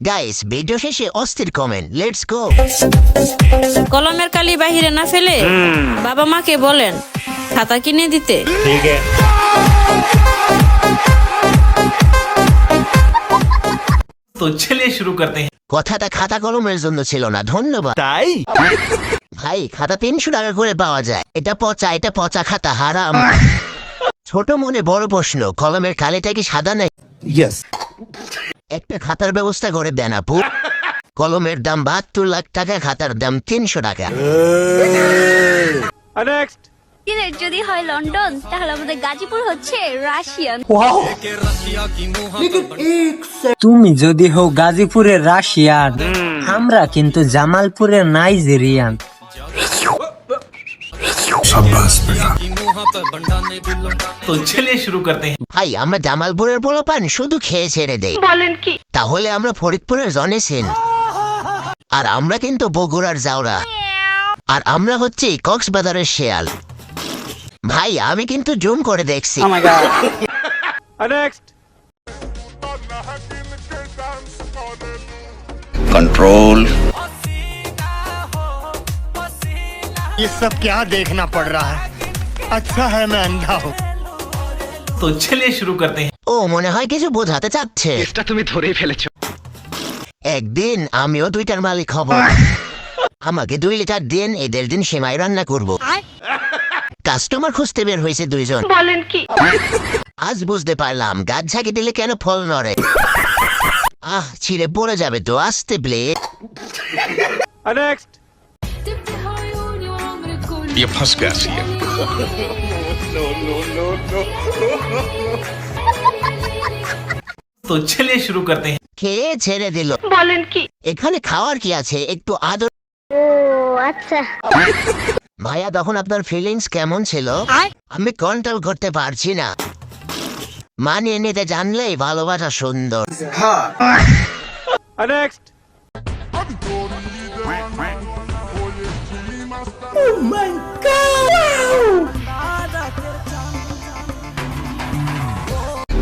Guys video শেষে অস্থির comment, let's go. কলমের কালি বাহিরে না ফেলে বাবা মাকে বলেন খাতা কিনে দিতে। ठीक है। तो चलिए शुरू करते हैं। কথাটা খাতা কলমের জন্য ছিল না, ধন্যবাদ। ताई ভাই খাতা 300 টাকা করে পাওয়া যায়, এটা পচা খাতা, হারাম। ছোট মনে বড় প্রশ্ন, কলমের কালিটা কি সাদা নাই? Yes. একটা খাতার ব্যবস্থা করে দেন আপু। কলমের দাম 72 লাখ টাকা, খাতার দাম 300 টাকা। नेक्स्ट। সিলেট যদি হয় লন্ডন তাহলে আমাদের গাজীপুর হচ্ছে রাশিয়ান। তুমি যদি হও গাজীপুরের রাশিয়ান, আমরা কিন্তু জামালপুরের নাইজেরিয়ান। तो चलिए शुरू करते हैं। ভাই আমরা জামালপুরের পোলাপান শুধু খেয়ে ছেড়ে দেই, বলেন কি? তাহলে আমরা ফরিদপুরের জনেছেন, আর আমরা কিন্তু বগুড়ার জাউরা, আর আমরা হচ্ছে কক্সবাজারের শেয়াল। ভাই আমি কিন্তু জুম করে দেখছি। नेक्स्ट। Control. ये सब क्या देखना पड़ रहा है? अच्छा है मैं अंधा हूँ। तो चलिए शुरू करते हैं। ও মনে হয় কিছু বোঝাতে চাচ্ছে। এটা তুমি ধরেই ফেলেছো। একদিন আমিও দুইটার মালিক হব, আমাকে 2 লিটার দিন, এদের দিন সেমাই রান্না করব। কাস্টমার খুঁজতে বের হয়েছে 2 জন, বলেন কি? আজ বুঝতে পারলাম গাছ ঝাঁকি দিলে কেন ফল নড়ে। ছিঁড়ে পড়ে যাবে তো, আস্তে প্লেট। नेक्स्ट। ये फंस गया सीएम। तो चलिए शुरू करते हैं। খেয়ে ছেড়ে দিল, বলেন কি? এখানে খাওয়ার কি আছে, একটু আদর। ও আচ্ছা। ভাইয়া তখন আপনার ফিলিংস কেমন ছিল? আমি কন্ট্রোল করতে পারছি না। মানিয়ে নিতে জানলেই ভালোবাসা সুন্দর। नेक्स्ट।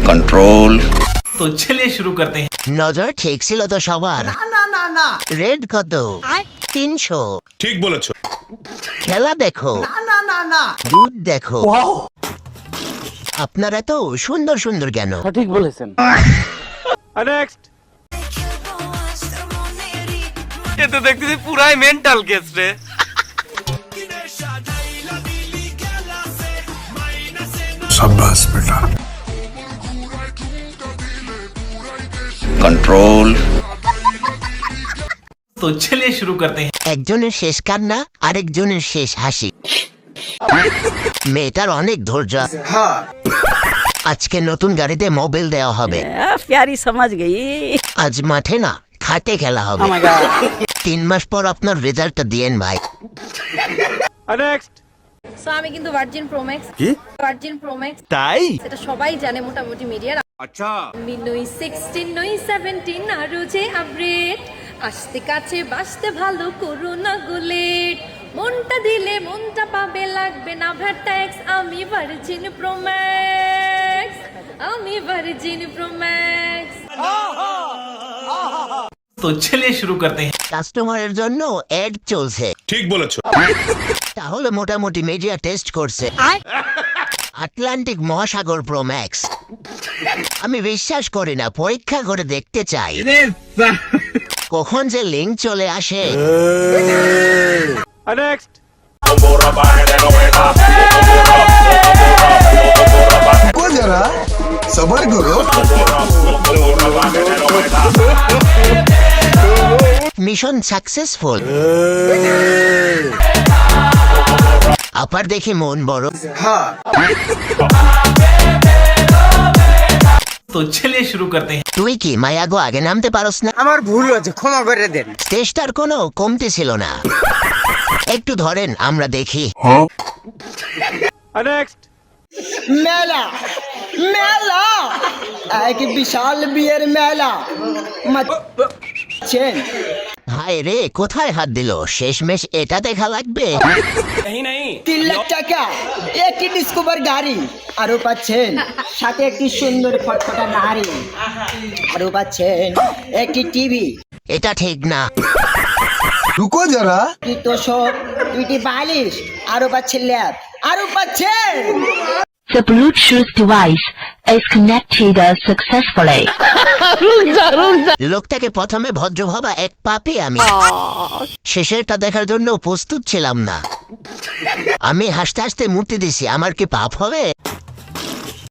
Control. तो चलिए शुरू करते हैं। নজর ঠিক ছিল তো সবার? রেড কত? 300। ঠিক বলেছো। খেলা দেখো, দুধ দেখো। আপনারা তো সুন্দর সুন্দর কেন? ঠিক বলেছেন। नेक्स्ट। ये तो देखती थी पूरा ही मेंटल केस रे। शाबाश बेटा। Control. तो चलिए शुरू करते हैं। একজনের শেষ কান্না, আরেকজনের শেষ হাসি। মেয়েটার অনেক ধৈর্য। আজকে নতুন গাড়িতে মোবাইল দেওয়া হবে। প্যারি সমাজ গই। আজ মাঠে না, খাটে খেলা হবে। 3 মাস পর আপনার রেজাল্টটা দিয়েন ভাই। नेक्स्ट। সো আমি কিন্তু ভার্জিন প্রো ম্যাক্স। কি? ভার্জিন প্রো ম্যাক্স ताई এটা সবাই জানে মোটামুটি মিডিয়ার। আচ্ছা আমি নই 16 নই 17 আরো যে আপডেট আসতে কাছে বাসতে ভালো করো না গোলেট মনটা দিলে মনটা পাবে লাগবে না ভ্যাট ট্যাক্স আমি ভার্জিন প্রো ম্যাক্স আমি ভার্জিন প্রো ম্যাক্স। तो चलिए शुरू करते हैं। কাস্টমারের জন্য অ্যাড চলছে, ঠিক বলেছো। তাহলে মোটামুটি মিডিয়া টেস্ট করছে। আটলান্টিক মহাসাগর প্রো ম্যাক্স। আমি বিশ্বাস করি না, পরীক্ষা করে দেখতে চাই কখন যে লিঙ্ক চলে আসে। नेक्स्ट। जरा सबर करो। Mission successful. আপার দেখে মন বড়। तो चलिए शुरू करते हैं। তুই কি মায়াগো আগে নামতে পারস না? আমার ভুল হয়েছে, ক্ষমা করে দেন। চেষ্টার কোনো কমতি ছিল না। একটু ধরেন আমরা দেখি। नेक्स्ट। মেলা মেলা এক বিশাল বিয়ের মেলা। হায় রে, কোথায় হাত দিল? শেষমেশ এটা দেখা লাগবে। 3 লাখ টাকা, একটি ডিসকভার গাড়ি, আরো পাচ্ছেন সাথে একটি সুন্দর ফটফটা নারী, আরো পাচ্ছেন একটি টিভি, এটা ঠিক না। रुको जरा কি তোষক, 2টি বালিশ, আরো পাচ্ছেন ল্যাব, আরো পাচ্ছেন The Bluetooth device is connected successfully. লোকটাকে প্রথমে ভদ্র ভাবা এক পাপে আমি শেষেরটা দেখার জন্য প্রস্তুত ছিলাম না। আমি হাসতে হাসতে মূর্তি দিছি, আমার কি পাপ হবে?